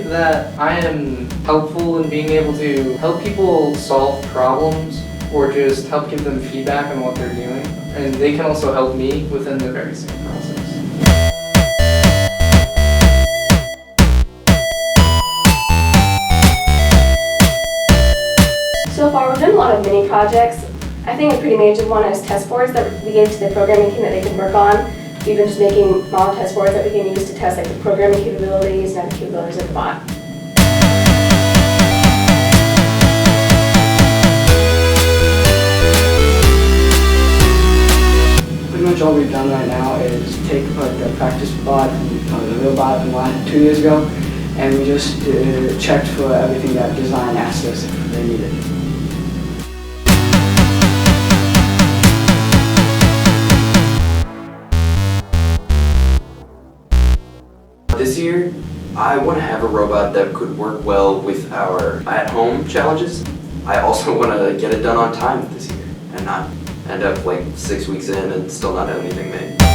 think that I am helpful in being able to help people solve problems or just help give them feedback on what they're doing. And they can also help me within the very same process. So far, we've done a lot of mini projects. I think a pretty major one is test boards that we gave to the programming team that they can work on. We've been just making model test boards that we can use to test like the programming capabilities and other capabilities of the bot. Pretty much all we've done right now is take the practice bot, the real bot from 2 years ago, and we just checked for everything that design asked us if they needed. This year, I want to have a robot that could work well with our at-home challenges. I also want to get it done on time this year and not end up like 6 weeks in and still not have anything made.